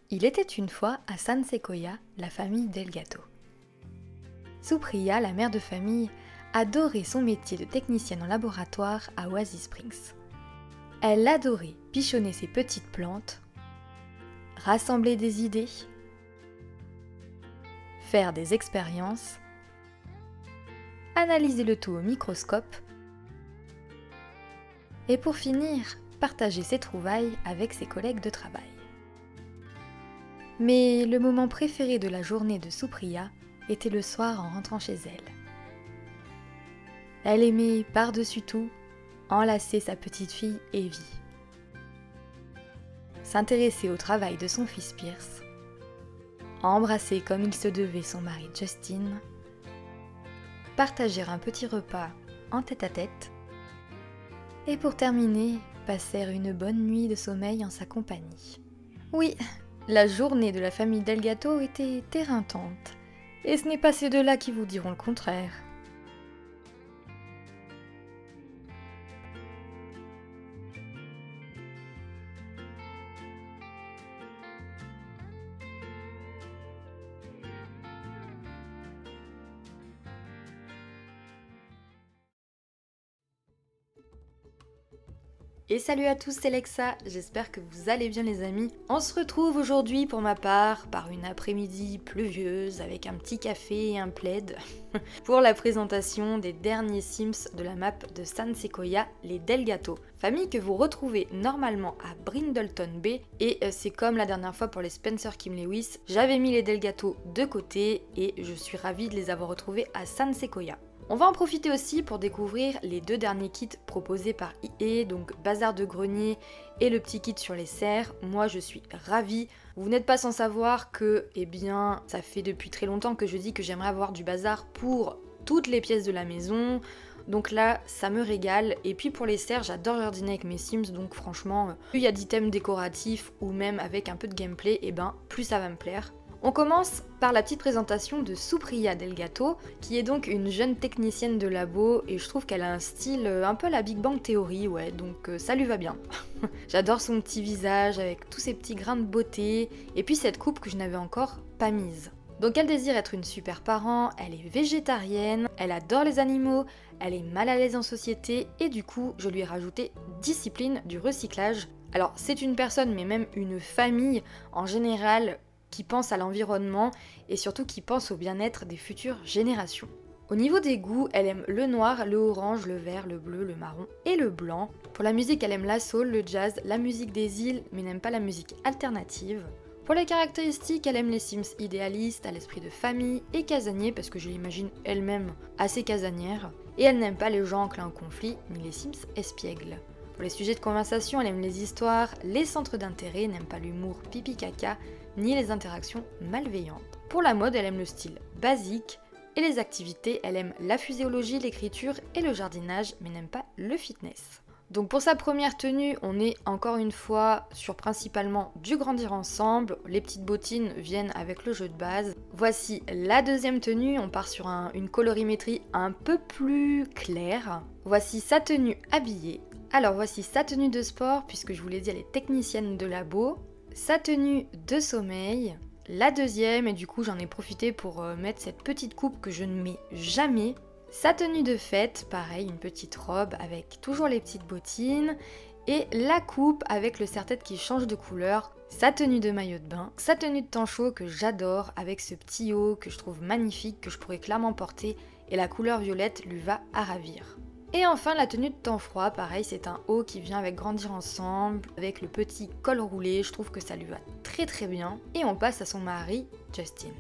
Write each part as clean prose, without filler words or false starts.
Il était une fois à San Sequoia, la famille Delgato. Supriya, la mère de famille, adorait son métier de technicienne en laboratoire à Oasis Springs. Elle adorait pichonner ses petites plantes, rassembler des idées, faire des expériences, analyser le tout au microscope et pour finir, partager ses trouvailles avec ses collègues de travail. Mais le moment préféré de la journée de Supriya était le soir en rentrant chez elle. Elle aimait par-dessus tout enlacer sa petite fille Evie, s'intéresser au travail de son fils Pierce, embrasser comme il se devait son mari Justin, partager un petit repas en tête-à-tête et pour terminer, passer une bonne nuit de sommeil en sa compagnie. Oui, la journée de la famille Delgato était éreintante, et ce n'est pas ces deux-là qui vous diront le contraire. Et salut à tous, c'est Lexa, j'espère que vous allez bien les amis. On se retrouve aujourd'hui pour ma part, par une après-midi pluvieuse, avec un petit café et un plaid, pour la présentation des derniers Sims de la map de San Sequoia, les Delgato. Famille que vous retrouvez normalement à Brindleton Bay, et c'est comme la dernière fois pour les Spencer Kim Lewis, j'avais mis les Delgato de côté, et je suis ravie de les avoir retrouvés à San Sequoia. On va en profiter aussi pour découvrir les deux derniers kits proposés par IE, donc Bazar de Grenier et le petit kit sur les serres. Moi je suis ravie. Vous n'êtes pas sans savoir que, eh bien, ça fait depuis très longtemps que je dis que j'aimerais avoir du bazar pour toutes les pièces de la maison. Donc là, ça me régale. Et puis pour les serres, j'adore jardiner avec mes Sims, donc franchement, plus il y a d'items décoratifs ou même avec un peu de gameplay, eh ben, plus ça va me plaire. On commence par la petite présentation de Supriya Delgato, qui est donc une jeune technicienne de labo, et je trouve qu'elle a un style un peu à la Big Bang Theory, ouais, donc ça lui va bien. J'adore son petit visage avec tous ses petits grains de beauté, et puis cette coupe que je n'avais encore pas mise. Donc elle désire être une super parent, elle est végétarienne, elle adore les animaux, elle est mal à l'aise en société, et du coup je lui ai rajouté discipline du recyclage. Alors c'est une personne, mais même une famille en général, qui pense à l'environnement et surtout qui pense au bien-être des futures générations. Au niveau des goûts, elle aime le noir, le orange, le vert, le bleu, le marron et le blanc. Pour la musique, elle aime la soul, le jazz, la musique des îles, mais n'aime pas la musique alternative. Pour les caractéristiques, elle aime les Sims idéalistes, à l'esprit de famille et casaniers, parce que je l'imagine elle-même assez casanière. Et elle n'aime pas les gens enclins au conflit, ni les Sims espiègles. Pour les sujets de conversation, elle aime les histoires, les centres d'intérêt, n'aime pas l'humour pipi-caca, ni les interactions malveillantes. Pour la mode, elle aime le style basique, et les activités, elle aime la physiologie, l'écriture et le jardinage, mais n'aime pas le fitness. Donc pour sa première tenue, on est encore une fois sur principalement du grandir ensemble, les petites bottines viennent avec le jeu de base. Voici la deuxième tenue, on part sur une colorimétrie un peu plus claire. Voici sa tenue habillée. Alors voici sa tenue de sport, puisque je vous l'ai dit, elle est technicienne de labo. Sa tenue de sommeil, la deuxième, et du coup j'en ai profité pour mettre cette petite coupe que je ne mets jamais. Sa tenue de fête, pareil, une petite robe avec toujours les petites bottines, et la coupe avec le serre-tête qui change de couleur. Sa tenue de maillot de bain, sa tenue de temps chaud que j'adore, avec ce petit haut que je trouve magnifique, que je pourrais clairement porter, et la couleur violette lui va à ravir. Et enfin la tenue de temps froid, pareil, c'est un haut qui vient avec grandir ensemble, avec le petit col roulé, je trouve que ça lui va très très bien. Et on passe à son mari, Justin.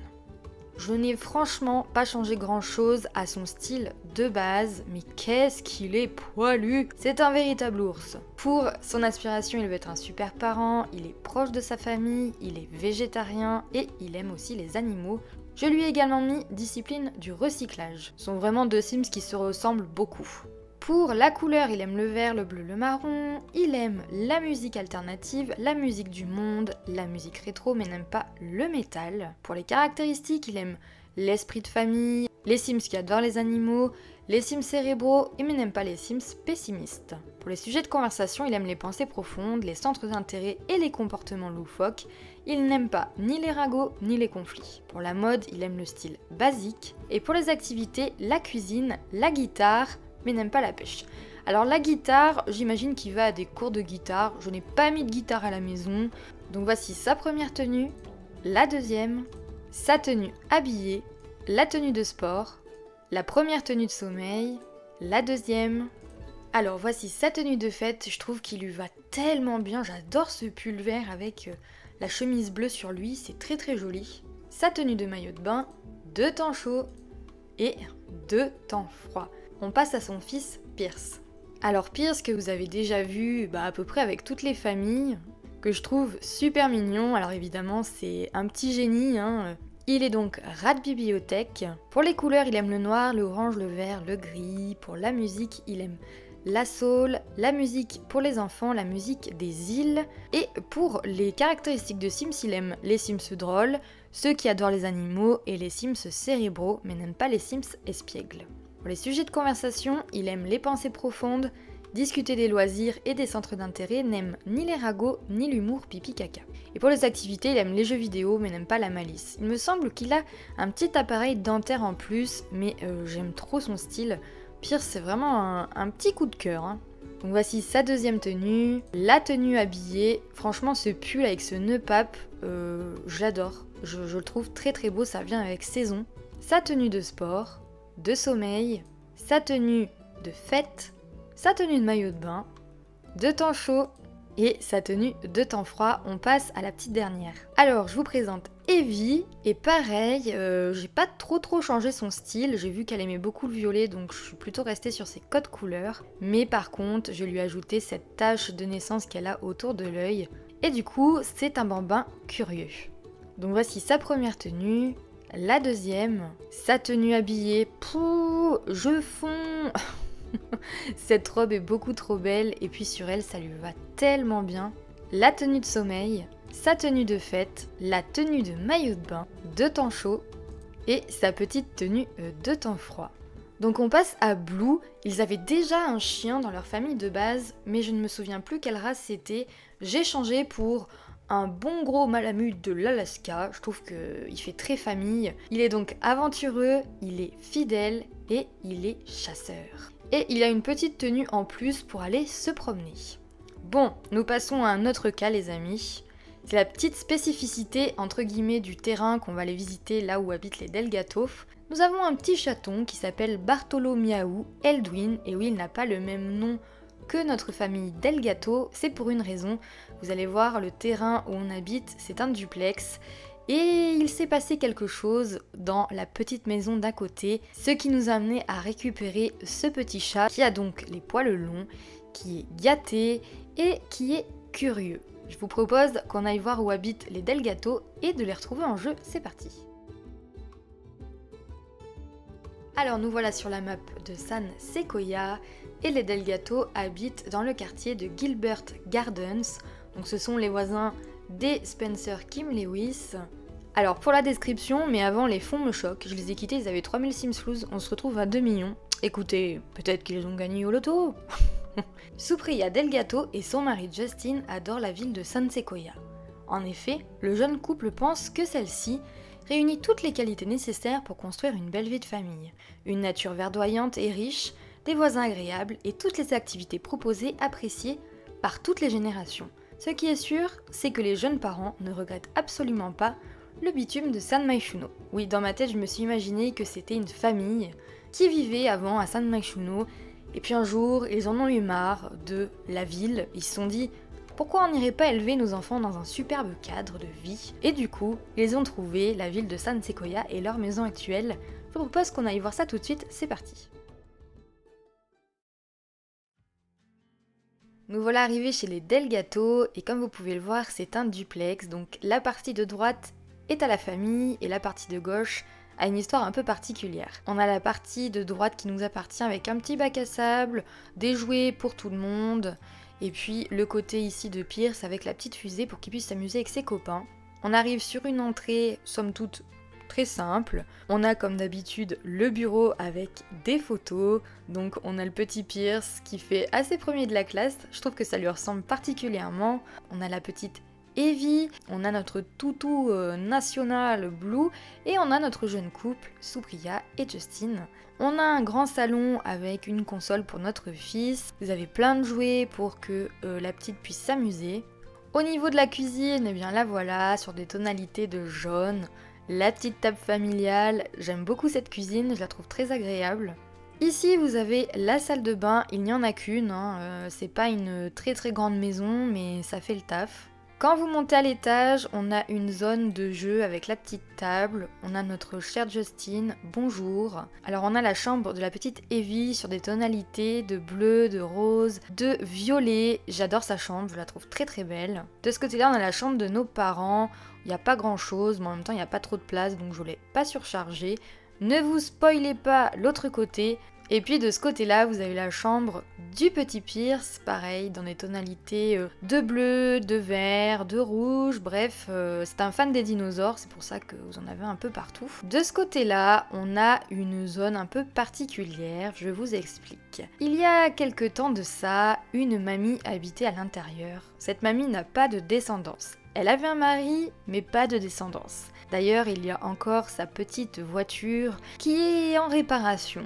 Je n'ai franchement pas changé grand chose à son style de base, mais qu'est-ce qu'il est poilu! C'est un véritable ours. Pour son aspiration, il veut être un super parent, il est proche de sa famille, il est végétarien et il aime aussi les animaux. Je lui ai également mis discipline du recyclage. Ce sont vraiment deux Sims qui se ressemblent beaucoup. Pour la couleur, il aime le vert, le bleu, le marron, il aime la musique alternative, la musique du monde, la musique rétro mais n'aime pas le métal. Pour les caractéristiques, il aime l'esprit de famille, les Sims qui adorent les animaux, les Sims cérébraux, mais n'aime pas les Sims pessimistes. Pour les sujets de conversation, il aime les pensées profondes, les centres d'intérêt et les comportements loufoques. Il n'aime pas ni les ragots ni les conflits. Pour la mode, il aime le style basique. Et pour les activités, la cuisine, la guitare, mais n'aime pas la pêche. Alors la guitare, j'imagine qu'il va à des cours de guitare. Je n'ai pas mis de guitare à la maison. Donc voici sa première tenue, la deuxième, sa tenue habillée, la tenue de sport, la première tenue de sommeil, la deuxième. Alors voici sa tenue de fête, je trouve qu'il lui va tellement bien, j'adore ce pull vert avec la chemise bleue sur lui, c'est très très joli. Sa tenue de maillot de bain, de temps chaud et de temps froid. On passe à son fils Pierce. Alors Pierce que vous avez déjà vu à peu près avec toutes les familles, que je trouve super mignon, alors évidemment c'est un petit génie, Il est donc rat de bibliothèque. Pour les couleurs, il aime le noir, le orange, le vert, le gris. Pour la musique, il aime la soul, la musique pour les enfants, la musique des îles. Et pour les caractéristiques de Sims, il aime les Sims drôles, ceux qui adorent les animaux et les Sims cérébraux, mais n'aime pas les Sims espiègles. Pour les sujets de conversation, il aime les pensées profondes, discuter des loisirs et des centres d'intérêt, n'aime ni les ragots ni l'humour pipi caca. Et pour les activités, il aime les jeux vidéo mais n'aime pas la malice. Il me semble qu'il a un petit appareil dentaire en plus, mais j'aime trop son style. Pierce, c'est vraiment un petit coup de cœur. Donc voici sa deuxième tenue, la tenue habillée. Franchement, ce pull avec ce nœud pape, je l'adore. Je le trouve très très beau, ça vient avec saison. Sa tenue de sport, de sommeil, sa tenue de fête, sa tenue de maillot de bain, de temps chaud et sa tenue de temps froid. On passe à la petite dernière. Alors, je vous présente Evie, et pareil, j'ai pas trop changé son style, j'ai vu qu'elle aimait beaucoup le violet, donc je suis plutôt restée sur ses codes couleurs, mais par contre, je lui ai ajouté cette tache de naissance qu'elle a autour de l'œil, et du coup, c'est un bambin curieux. Donc voici sa première tenue, la deuxième, sa tenue habillée, pouh, je fonds. Cette robe est beaucoup trop belle et puis sur elle ça lui va tellement bien. La tenue de sommeil, sa tenue de fête, la tenue de maillot de bain, de temps chaud et sa petite tenue de temps froid. Donc on passe à Blue. Ils avaient déjà un chien dans leur famille de base, mais je ne me souviens plus quelle race c'était. J'ai changé pour un bon gros malamute de l'Alaska. Je trouve qu'il fait très famille. Il est donc aventureux, il est fidèle et il est chasseur. Et il a une petite tenue en plus pour aller se promener. Bon, nous passons à un autre cas les amis. C'est la petite spécificité entre guillemets du terrain qu'on va aller visiter là où habitent les Delgato. Nous avons un petit chaton qui s'appelle Bartholomiaou Eldwin, et oui, il n'a pas le même nom que notre famille Delgato, c'est pour une raison. Vous allez voir, le terrain où on habite, c'est un duplex, et il s'est passé quelque chose dans la petite maison d'à côté, ce qui nous a amené à récupérer ce petit chat qui a donc les poils longs, qui est gâté et qui est curieux. Je vous propose qu'on aille voir où habitent les Delgato et de les retrouver en jeu, c'est parti. Alors nous voilà sur la map de San Sequoia et les Delgato habitent dans le quartier de Gilbert Gardens. Donc ce sont les voisins des Spencer Kim Lewis. Alors pour la description, mais avant les fonds me choquent, je les ai quittés, ils avaient 3000 Sims Loose, on se retrouve à 2 millions. Écoutez, peut-être qu'ils ont gagné au loto. Supriya Delgato et son mari Justin adorent la ville de San Sequoia. En effet, le jeune couple pense que celle-ci réunit toutes les qualités nécessaires pour construire une belle vie de famille. Une nature verdoyante et riche, des voisins agréables et toutes les activités proposées appréciées par toutes les générations. Ce qui est sûr, c'est que les jeunes parents ne regrettent absolument pas le bitume de San Myshuno. Oui, dans ma tête, je me suis imaginé que c'était une famille qui vivait avant à San Myshuno, et puis un jour, ils en ont eu marre de la ville, ils se sont dit pourquoi on n'irait pas élever nos enfants dans un superbe cadre de vie? Et du coup, ils ont trouvé la ville de San Sequoia et leur maison actuelle. Je vous propose qu'on aille voir ça tout de suite, c'est parti. Nous voilà arrivés chez les Delgato et comme vous pouvez le voir, c'est un duplex. Donc la partie de droite est à la famille et la partie de gauche a une histoire un peu particulière. On a la partie de droite qui nous appartient avec un petit bac à sable, des jouets pour tout le monde. Et puis le côté ici de Pierce avec la petite fusée pour qu'il puisse s'amuser avec ses copains. On arrive sur une entrée, somme toute, très simple. On a comme d'habitude le bureau avec des photos. Donc on a le petit Pierce qui fait assez premier de la classe. Je trouve que ça lui ressemble particulièrement. On a la petite Evie, on a notre toutou national Blue et on a notre jeune couple Supriya et Justin. On a un grand salon avec une console pour notre fils. Vous avez plein de jouets pour que la petite puisse s'amuser. Au niveau de la cuisine, eh bien la voilà, sur des tonalités de jaune. La petite table familiale, j'aime beaucoup cette cuisine, je la trouve très agréable. Ici vous avez la salle de bain, il n'y en a qu'une, c'est pas une très grande maison mais ça fait le taf. Quand vous montez à l'étage, on a une zone de jeu avec la petite table, on a notre cher Justin, bonjour. Alors on a la chambre de la petite Evie sur des tonalités de bleu, de rose, de violet. J'adore sa chambre, je la trouve très belle. De ce côté-là, on a la chambre de nos parents, il n'y a pas grand-chose, mais en même temps il n'y a pas trop de place, donc je ne l'ai pas surchargé. Ne vous spoilez pas l'autre côté. Et puis de ce côté-là, vous avez la chambre du petit Pierce, pareil, dans des tonalités de bleu, de vert, de rouge, bref, c'est un fan des dinosaures, c'est pour ça que vous en avez un peu partout. De ce côté-là, on a une zone un peu particulière, je vous explique. Il y a quelque temps de ça, une mamie habitait à l'intérieur. Cette mamie n'a pas de descendance. Elle avait un mari, mais pas de descendance. D'ailleurs, il y a encore sa petite voiture qui est en réparation,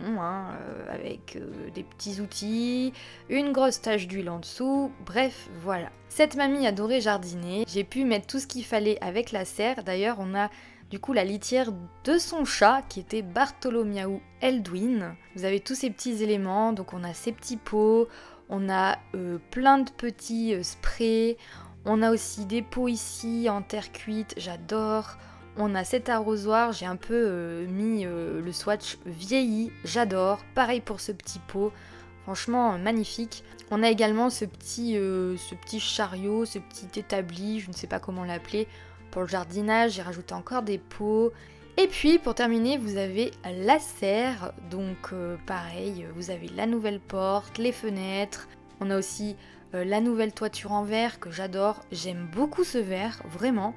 avec des petits outils, une grosse tache d'huile en dessous, bref, voilà. Cette mamie adorait jardiner, j'ai pu mettre tout ce qu'il fallait avec la serre. D'ailleurs, on a du coup la litière de son chat qui était Bartholomew Eldwin. Vous avez tous ces petits éléments, donc on a ces petits pots, on a plein de petits sprays, on a aussi des pots ici en terre cuite, j'adore. On a cet arrosoir, j'ai un peu mis le swatch vieilli, j'adore. Pareil pour ce petit pot, franchement magnifique. On a également ce petit chariot, ce petit établi, je ne sais pas comment l'appeler. Pour le jardinage, j'ai rajouté encore des pots. Et puis pour terminer, vous avez la serre, donc pareil, vous avez la nouvelle porte, les fenêtres. On a aussi la nouvelle toiture en verre que j'adore, j'aime beaucoup ce verre, vraiment.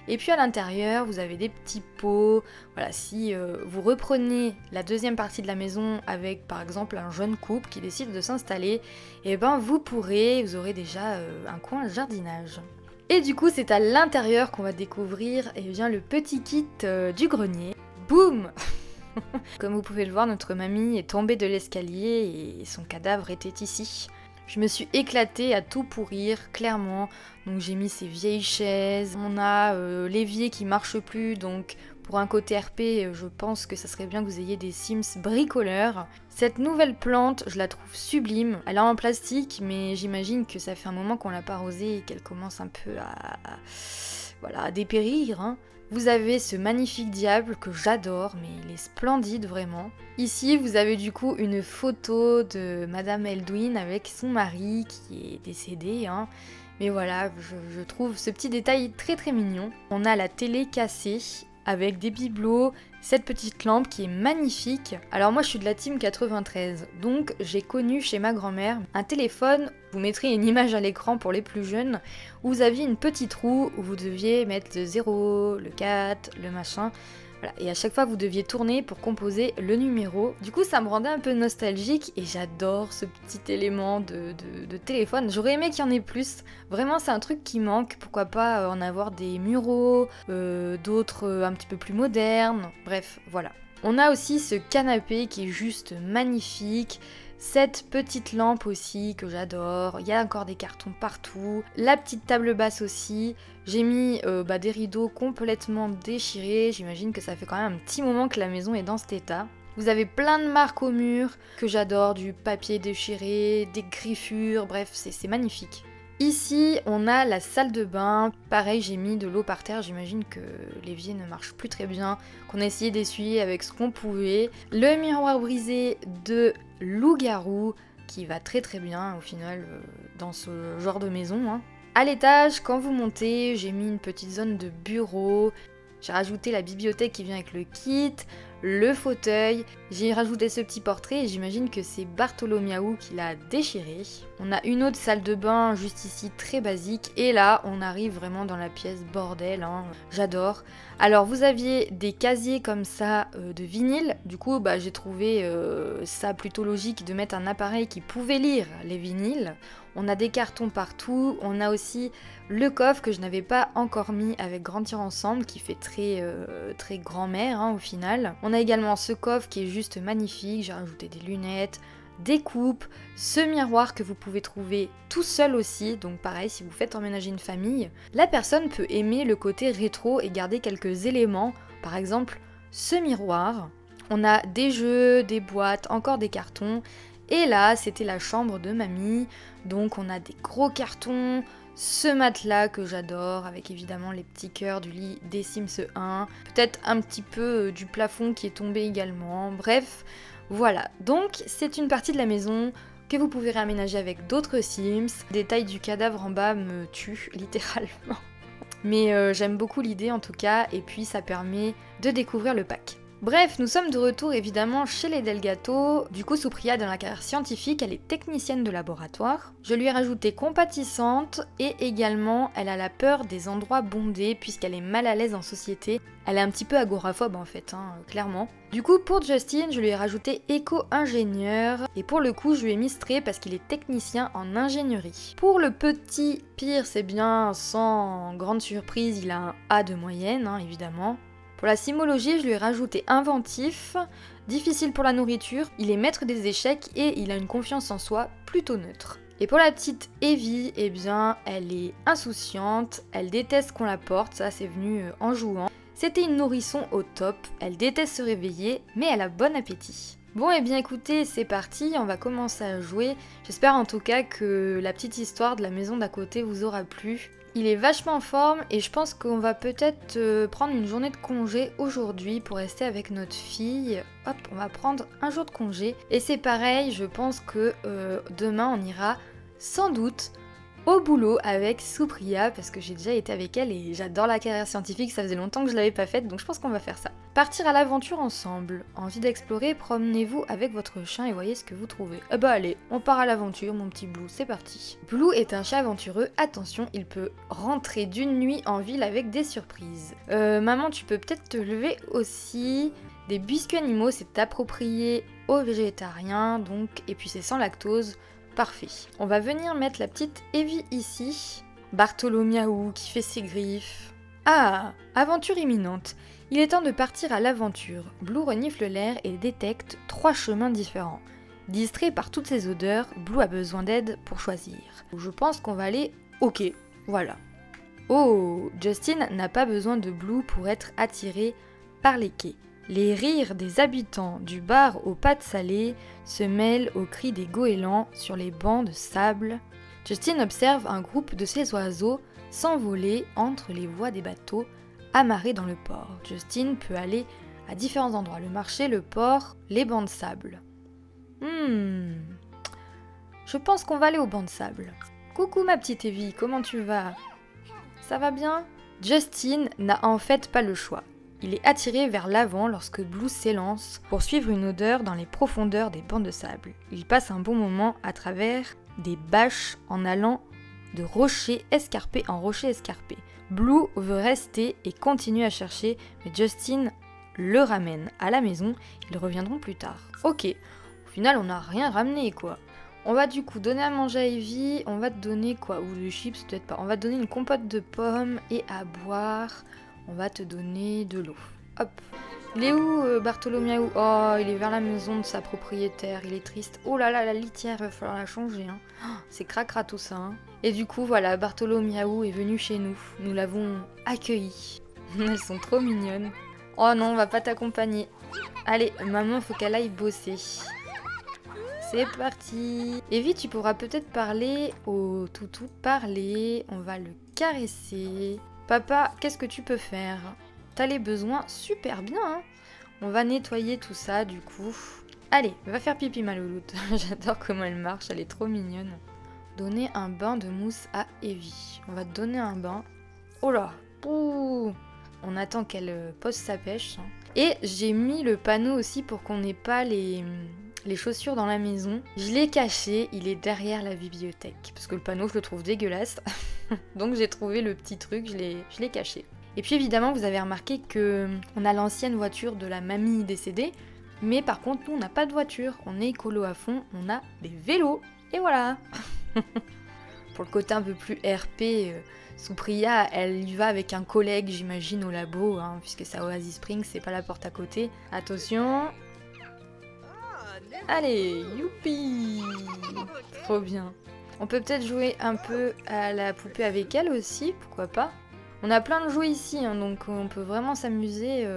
Et puis à l'intérieur, vous avez des petits pots. Voilà, si vous reprenez la deuxième partie de la maison avec par exemple un jeune couple qui décide de s'installer, et ben vous aurez déjà un coin jardinage. Et du coup, c'est à l'intérieur qu'on va découvrir le petit kit du grenier. Boum! Comme vous pouvez le voir, notre mamie est tombée de l'escalier et son cadavre était ici. Je me suis éclatée à tout pourrir, clairement. Donc j'ai mis ces vieilles chaises. On a l'évier qui marche plus, donc pour un côté RP, je pense que ça serait bien que vous ayez des Sims bricoleurs. Cette nouvelle plante, je la trouve sublime. Elle est en plastique, mais j'imagine que ça fait un moment qu'on l'a pas arrosée et qu'elle commence un peu à dépérir. Vous avez ce magnifique diable que j'adore, mais il est splendide vraiment. Ici, vous avez du coup une photo de Madame Eldwin avec son mari qui est décédé. Mais voilà, je trouve ce petit détail très mignon. On a la télé cassée avec des bibelots, cette petite lampe qui est magnifique. Alors moi je suis de la team 93, donc j'ai connu chez ma grand-mère un téléphone, vous mettrez une image à l'écran pour les plus jeunes, où vous aviez une petite roue où vous deviez mettre le 0, le 4, le machin. Voilà. Et à chaque fois vous deviez tourner pour composer le numéro. Du coup ça me rendait un peu nostalgique et j'adore ce petit élément de téléphone. J'aurais aimé qu'il y en ait plus. Vraiment c'est un truc qui manque. Pourquoi pas en avoir des muraux, d'autres un petit peu plus modernes. Bref, voilà. On a aussi ce canapé qui est juste magnifique. Cette petite lampe aussi que j'adore, il y a encore des cartons partout, la petite table basse aussi, j'ai mis des rideaux complètement déchirés, j'imagine que ça fait quand même un petit moment que la maison est dans cet état. Vous avez plein de marques au mur que j'adore, du papier déchiré, des griffures, bref c'est magnifique. Ici, on a la salle de bain. Pareil, j'ai mis de l'eau par terre. J'imagine que l'évier ne marche plus très bien, qu'on a essayé d'essuyer avec ce qu'on pouvait. Le miroir brisé de loup-garou qui va très bien au final dans ce genre de maison. À l'étage, quand vous montez, j'ai mis une petite zone de bureau. J'ai rajouté la bibliothèque qui vient avec le kit, le fauteuil. J'ai rajouté ce petit portrait et j'imagine que c'est Bartholomiaou qui l'a déchiré. On a une autre salle de bain juste ici, très basique. Et là, on arrive vraiment dans la pièce bordel, hein. J'adore. Alors, vous aviez des casiers comme ça de vinyle. Du coup, j'ai trouvé ça plutôt logique de mettre un appareil qui pouvait lire les vinyles. On a des cartons partout. On a aussi le coffre que je n'avais pas encore mis avec Grandir Ensemble, qui fait très grand-mère hein, au final. On a également ce coffre qui est juste magnifique. J'ai rajouté des lunettes, des coupes, ce miroir que vous pouvez trouver tout seul aussi, donc pareil si vous faites emménager une famille, la personne peut aimer le côté rétro et garder quelques éléments, par exemple ce miroir, on a des jeux, des boîtes, encore des cartons, et là c'était la chambre de mamie, donc on a des gros cartons, ce matelas que j'adore, avec évidemment les petits cœurs du lit des Sims 1, peut-être un petit peu du plafond qui est tombé également, bref. Voilà, donc c'est une partie de la maison que vous pouvez réaménager avec d'autres Sims. Les tailles du cadavre en bas me tuent littéralement. Mais j'aime beaucoup l'idée en tout cas, et puis ça permet de découvrir le pack. Bref, nous sommes de retour évidemment chez les Delgato. Du coup, Supriya dans la carrière scientifique, elle est technicienne de laboratoire. Je lui ai rajouté compatissante et également elle a la peur des endroits bondés puisqu'elle est mal à l'aise en société. Elle est un petit peu agoraphobe en fait, hein, clairement. Du coup, pour Justin, je lui ai rajouté éco-ingénieur et pour le coup, je lui ai mis Stray parce qu'il est technicien en ingénierie. Pour le petit Pire, c'est bien, sans grande surprise, il a un A de moyenne, hein, évidemment. Pour la simologie, je lui ai rajouté inventif, difficile pour la nourriture, il est maître des échecs et il a une confiance en soi plutôt neutre. Et pour la petite Evie, eh bien, elle est insouciante, elle déteste qu'on la porte, ça c'est venu en jouant. C'était une nourrisson au top, elle déteste se réveiller, mais elle a bon appétit. Bon et bien écoutez, c'est parti, on va commencer à jouer. J'espère en tout cas que la petite histoire de la maison d'à côté vous aura plu. Il est vachement en forme et je pense qu'on va peut-être prendre une journée de congé aujourd'hui pour rester avec notre fille. Hop, on va prendre un jour de congé. Et c'est pareil, je pense que demain on ira sans doute au boulot avec Supriya parce que j'ai déjà été avec elle et j'adore la carrière scientifique, ça faisait longtemps que je l'avais pas faite donc je pense qu'on va faire ça. Partir à l'aventure ensemble. Envie d'explorer, promenez-vous avec votre chien et voyez ce que vous trouvez. Eh bah allez, on part à l'aventure mon petit Blue, c'est parti. Blue est un chat aventureux, attention, il peut rentrer d'une nuit en ville avec des surprises. Maman, tu peux peut-être te lever aussi. Des biscuits animaux, c'est approprié aux végétariens donc, et puis c'est sans lactose. Parfait. On va venir mettre la petite Evie ici. Bartholomiaou qui fait ses griffes. Ah, aventure imminente. Il est temps de partir à l'aventure. Blue renifle l'air et détecte 3 chemins différents. Distrait par toutes ces odeurs, Blue a besoin d'aide pour choisir. Je pense qu'on va aller au quai. Voilà. Oh, Justin n'a pas besoin de Blue pour être attiré par les quais. Les rires des habitants du bar aux pâtes salées se mêlent aux cris des goélands sur les bancs de sable. Justin observe un groupe de ces oiseaux s'envoler entre les voies des bateaux amarrés dans le port. Justin peut aller à différents endroits, le marché, le port, les bancs de sable. Je pense qu'on va aller aux bancs de sable. Coucou ma petite Evie, comment tu vas? Ça va bien? Justin n'a en fait pas le choix. Il est attiré vers l'avant lorsque Blue s'élance pour suivre une odeur dans les profondeurs des bancs de sable. Il passe un bon moment à travers des bâches en allant de rocher escarpé en rocher escarpé. Blue veut rester et continue à chercher, mais Justin le ramène à la maison. Ils reviendront plus tard. Ok, au final on n'a rien ramené quoi. On va du coup donner à manger à Evie, on va te donner quoi? Ou des chips peut-être pas. On va te donner une compote de pommes et à boire. On va te donner de l'eau. Hop. Il est où Bartholomiaou? Oh, il est vers la maison de sa propriétaire. Il est triste. Oh là là, la litière, il va falloir la changer. Hein. Oh, c'est cracra tout ça. Hein. Et du coup, voilà, Bartholomiaou est venu chez nous. Nous l'avons accueilli. Elles sont trop mignonnes. Oh non, on va pas t'accompagner. Allez, maman, faut qu'elle aille bosser. C'est parti. Evie, tu pourras peut-être parler au toutou. Parler. On va le caresser. Papa, qu'est-ce que tu peux faire? T'as les besoins super bien, hein. On va nettoyer tout ça, du coup. Allez, va faire pipi, ma louloute. J'adore comment elle marche, elle est trop mignonne. Donner un bain de mousse à Evie. On va te donner un bain. Oh là. Ouh. On attend qu'elle pose sa pêche. Hein. Et j'ai mis le panneau aussi pour qu'on n'ait pas les chaussures dans la maison. Je l'ai caché, il est derrière la bibliothèque. Parce que le panneau, je le trouve dégueulasse. Donc j'ai trouvé le petit truc, je l'ai caché. Et puis évidemment, vous avez remarqué que on a l'ancienne voiture de la mamie décédée. Mais par contre, nous, on n'a pas de voiture. On est écolo à fond, on a des vélos. Et voilà. Pour le côté un peu plus RP, Supriya, elle y va avec un collègue, j'imagine, au labo, hein, puisque c'est à Oasis Springs, c'est pas la porte à côté. Attention. Allez, youpi! Trop bien. On peut peut-être jouer un peu à la poupée avec elle aussi, pourquoi pas. On a plein de jouets ici, hein, donc on peut vraiment s'amuser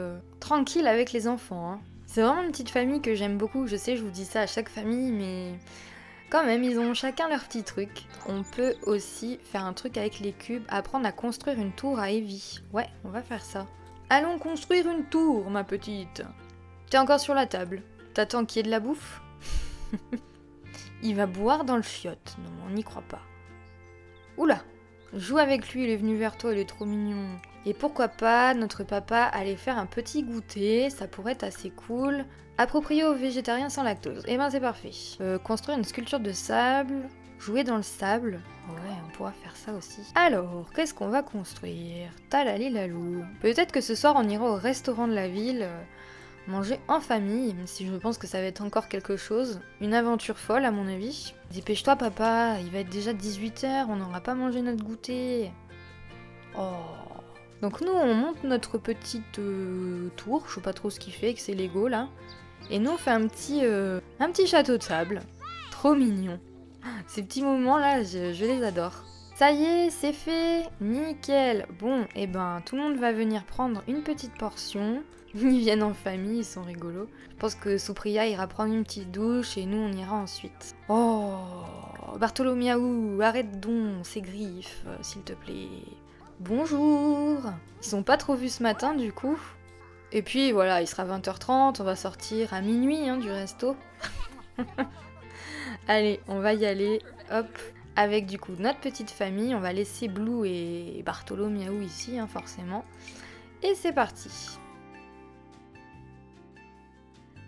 tranquille avec les enfants. Hein. C'est vraiment une petite famille que j'aime beaucoup. Je sais, je vous dis ça à chaque famille, mais quand même, ils ont chacun leur petit truc. On peut aussi faire un truc avec les cubes, apprendre à construire une tour à Evie. Ouais, on va faire ça. Allons construire une tour, ma petite. T'es encore sur la table. T'attends qu'il y ait de la bouffe? Il va boire dans le fiotte. Non, on n'y croit pas. Oula! Joue avec lui, il est venu vers toi, il est trop mignon. Et pourquoi pas, notre papa allait faire un petit goûter, ça pourrait être assez cool. Approprié aux végétariens sans lactose. Et ben c'est parfait. Construire une sculpture de sable, jouer dans le sable. Ouais, on pourra faire ça aussi. Alors, qu'est-ce qu'on va construire? Talali lalou. Peut-être que ce soir on ira au restaurant de la ville, manger en famille, même si je pense que ça va être encore quelque chose. Une aventure folle à mon avis. Dépêche-toi papa, il va être déjà 18 h, on n'aura pas mangé notre goûter. Oh. Donc nous on monte notre petite tour, je sais pas trop ce qu'il fait avec ses Lego là. Et nous on fait un petit château de sable. Trop mignon. Ces petits moments là, je les adore. Ça y est, c'est fait, nickel. Bon, et ben tout le monde va venir prendre une petite portion. Ils viennent en famille, ils sont rigolos. Je pense que Supriya ira prendre une petite douche et nous on ira ensuite. Oh, Bartholomiaou, arrête donc ces griffes, s'il te plaît. Bonjour. Ils sont pas trop vus ce matin du coup. Et puis voilà, il sera 20 h 30, on va sortir à minuit du resto. Allez, on va y aller, hop. Avec du coup notre petite famille, on va laisser Blue et Bartholomiaou ici, forcément. Et c'est parti.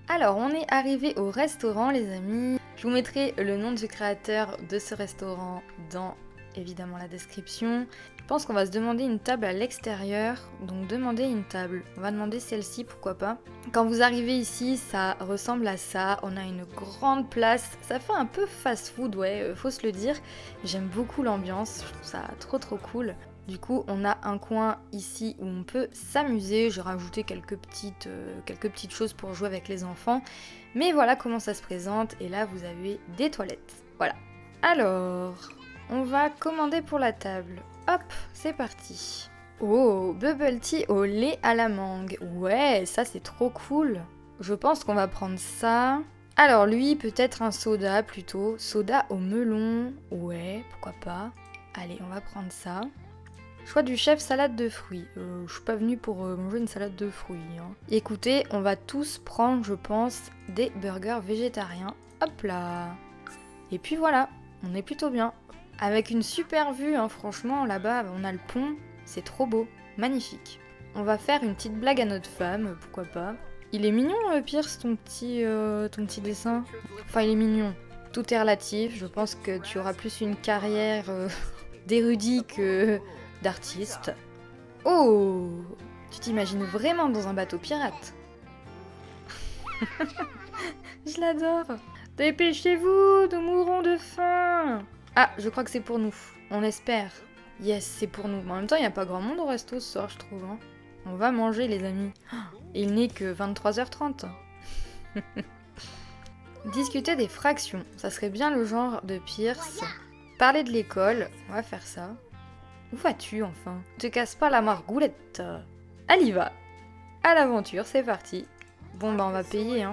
Alors, on est arrivé au restaurant, les amis. Je vous mettrai le nom du créateur de ce restaurant dans, évidemment, la description. Je pense qu'on va se demander une table à l'extérieur. Donc, demander une table. On va demander celle-ci, pourquoi pas. Quand vous arrivez ici, ça ressemble à ça. On a une grande place. Ça fait un peu fast-food, ouais, faut se le dire. J'aime beaucoup l'ambiance. Je trouve ça trop cool. Du coup, on a un coin ici où on peut s'amuser. J'ai rajouté quelques petites choses pour jouer avec les enfants. Mais voilà comment ça se présente. Et là, vous avez des toilettes. Voilà. Alors, on va commander pour la table. Hop, c'est parti. Oh, bubble tea au lait à la mangue. Ouais, ça c'est trop cool. Je pense qu'on va prendre ça. Alors lui, peut-être un soda plutôt. Soda au melon. Ouais, pourquoi pas. Allez, on va prendre ça. Choix du chef, salade de fruits. Je suis pas venue pour manger une salade de fruits. Écoutez, on va tous prendre, je pense, des burgers végétariens. Hop là. Et puis voilà, on est plutôt bien. Avec une super vue, franchement, là-bas, on a le pont. C'est trop beau, magnifique. On va faire une petite blague à notre femme, pourquoi pas. Il est mignon, Pierce, ton petit dessin. Enfin, il est mignon. Tout est relatif. Je pense que tu auras plus une carrière d'érudit que d'artiste. Oh, tu t'imagines vraiment dans un bateau pirate? Je l'adore. Dépêchez-vous, nous mourrons de faim. Ah, je crois que c'est pour nous. On espère. Yes, c'est pour nous. Mais en même temps, il n'y a pas grand monde au resto ce soir, je trouve. On va manger, les amis. Et il n'est que 23 h 30. Discuter des fractions. Ça serait bien le genre de Pierce. Parler de l'école. On va faire ça. Où vas-tu, enfin? Te casse pas la margoulette. Elle y va. À l'aventure, c'est parti. Bon, bah on va payer,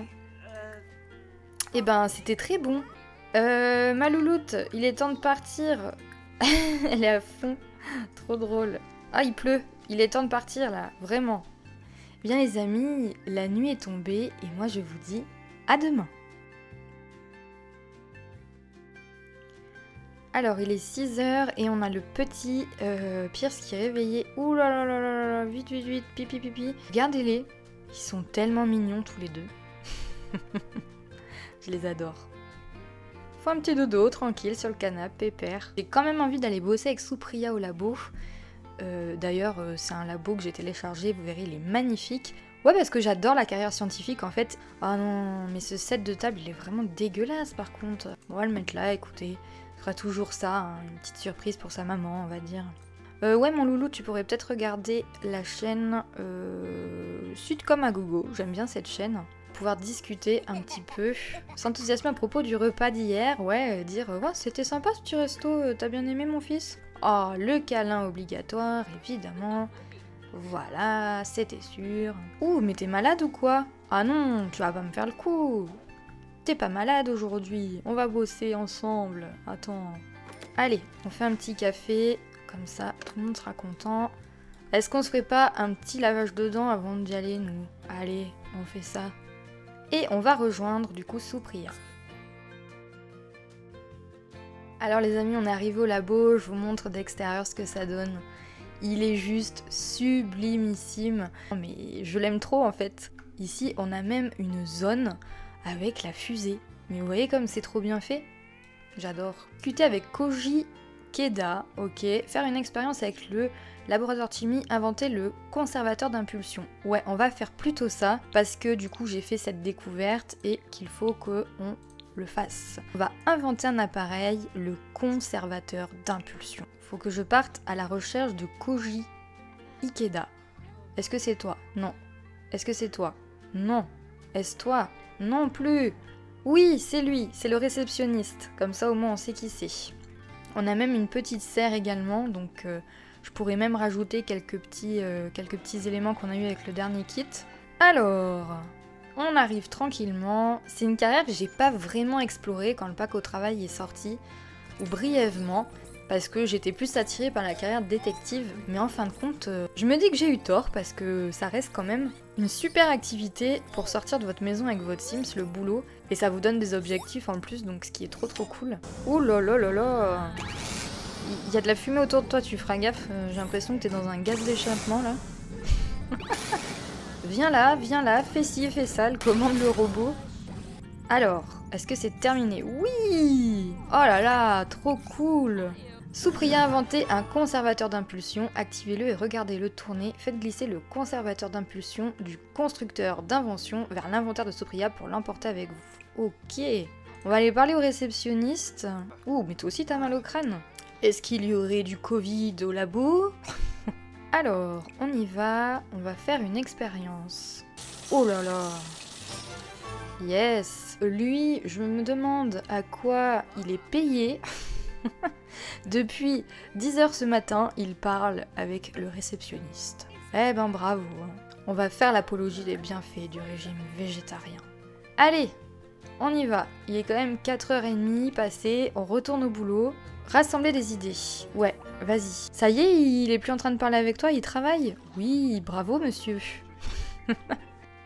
Eh ben, c'était très bon. Ma louloute, il est temps de partir. Elle est à fond. Trop drôle. Ah, il pleut. Il est temps de partir, là. Vraiment. Bien, les amis, la nuit est tombée et moi, je vous dis à demain. Alors, il est 6 h et on a le petit Pierce qui est réveillé. Ouh là là là là là, vite, pipi. Regardez-les. Ils sont tellement mignons tous les deux. Je les adore. Faut un petit dodo, tranquille, sur le canapé, pépère. J'ai quand même envie d'aller bosser avec Supriya au labo. D'ailleurs, c'est un labo que j'ai téléchargé, vous verrez, il est magnifique. Ouais, parce que j'adore la carrière scientifique, en fait. Ah non, mais ce set de table, il est vraiment dégueulasse, par contre. On va le mettre là, écoutez. Il fera toujours ça, hein, une petite surprise pour sa maman, on va dire. Ouais, mon loulou, tu pourrais peut-être regarder la chaîne Sud comme à gogo. J'aime bien cette chaîne. Pouvoir discuter un petit peu, s'enthousiasmer à propos du repas d'hier, ouais, dire ouais, c'était sympa ce petit resto, t'as bien aimé mon fils? Oh, le câlin obligatoire, évidemment. Voilà, c'était sûr. Ouh, mais t'es malade ou quoi? Ah non, tu vas pas me faire le coup. T'es pas malade aujourd'hui, on va bosser ensemble. Attends. Allez, on fait un petit café, comme ça tout le monde sera content. Est-ce qu'on se ferait pas un petit lavage de dents avant d'y aller, nous? Allez, on fait ça. Et on va rejoindre du coup Supriya. Alors les amis, on est arrivé au labo, je vous montre d'extérieur ce que ça donne. Il est juste sublimissime. Mais je l'aime trop en fait. Ici, on a même une zone avec la fusée. Mais vous voyez comme c'est trop bien fait? J'adore. Discuter avec Koji Keda, ok. Faire une expérience avec le laboratoire Timmy, inventer le conservateur d'impulsion. Ouais, on va faire plutôt ça, parce que du coup j'ai fait cette découverte et qu'il faut qu'on le fasse. On va inventer un appareil, le conservateur d'impulsion. Faut que je parte à la recherche de Koji Ikeda. Est-ce que c'est toi? Non. Est-ce que c'est toi? Non. Est-ce toi? Non plus. Oui, c'est lui, c'est le réceptionniste. Comme ça au moins on sait qui c'est. On a même une petite serre également, donc je pourrais même rajouter quelques petits éléments qu'on a eu avec le dernier kit. Alors, on arrive tranquillement. C'est une carrière que j'ai pas vraiment explorée quand le pack au travail est sorti, ou brièvement, parce que j'étais plus attirée par la carrière de détective, mais en fin de compte, je me dis que j'ai eu tort, parce que ça reste quand même une super activité pour sortir de votre maison avec votre Sims, le boulot, et ça vous donne des objectifs en plus, donc ce qui est trop cool. Ouh là là là là! Il y a de la fumée autour de toi, tu feras gaffe, j'ai l'impression que t'es dans un gaz d'échappement là. Viens là, fais ci, fais ça, le commande le robot. Alors, est-ce que c'est terminé? Oui! Oh là là, trop cool! Supriya a inventé un conservateur d'impulsion, activez-le et regardez-le tourner, faites glisser le conservateur d'impulsion du constructeur d'invention vers l'inventaire de Supriya pour l'emporter avec vous. Ok, on va aller parler au réceptionniste. Ouh, mais toi aussi t'as mal au crâne. Est-ce qu'il y aurait du Covid au labo? Alors, on y va, on va faire une expérience. Oh là là! Yes! Lui, je me demande à quoi il est payé. Depuis 10h ce matin, il parle avec le réceptionniste. Eh ben bravo, hein. On va faire l'apologie des bienfaits du régime végétarien. Allez, on y va. Il est quand même 4h30 passé, on retourne au boulot. Rassembler des idées. Ouais, vas-y. Ça y est, il est plus en train de parler avec toi, il travaille? Oui, bravo monsieur.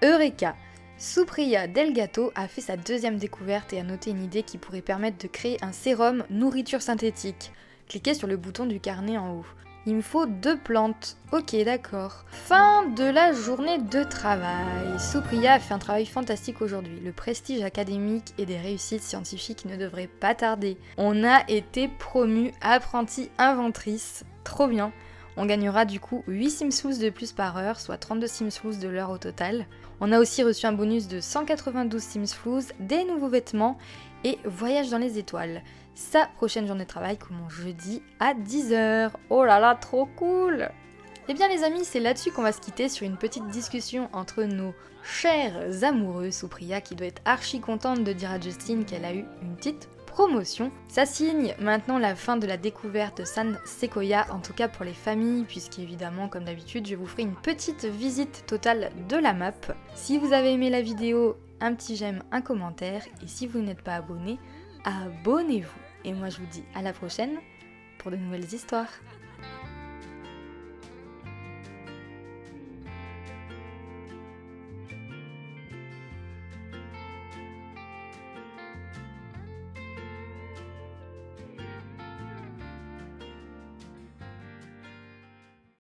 Eureka! Supriya Delgato a fait sa deuxième découverte et a noté une idée qui pourrait permettre de créer un sérum nourriture synthétique. Cliquez sur le bouton du carnet en haut. Il me faut 2 plantes. Ok, d'accord. Fin de la journée de travail. Supriya a fait un travail fantastique aujourd'hui. Le prestige académique et des réussites scientifiques ne devraient pas tarder. On a été promu apprentie inventrice. Trop bien. On gagnera du coup 8 Simsfoods de plus par heure, soit 32 Simsfoods de l'heure au total. On a aussi reçu un bonus de 192 Simsfoods, des nouveaux vêtements et voyage dans les étoiles. Sa prochaine journée de travail commence jeudi à 10h. Oh là là, trop cool! Eh bien les amis, c'est là-dessus qu'on va se quitter sur une petite discussion entre nos chers amoureux. Supriya qui doit être archi contente de dire à Justine qu'elle a eu une petite promotion. Ça signe maintenant la fin de la découverte de San Sequoia, en tout cas pour les familles, puisqu'évidemment, comme d'habitude, je vous ferai une petite visite totale de la map. Si vous avez aimé la vidéo, un petit j'aime, un commentaire, et si vous n'êtes pas abonné, abonnez-vous. Et moi je vous dis à la prochaine pour de nouvelles histoires.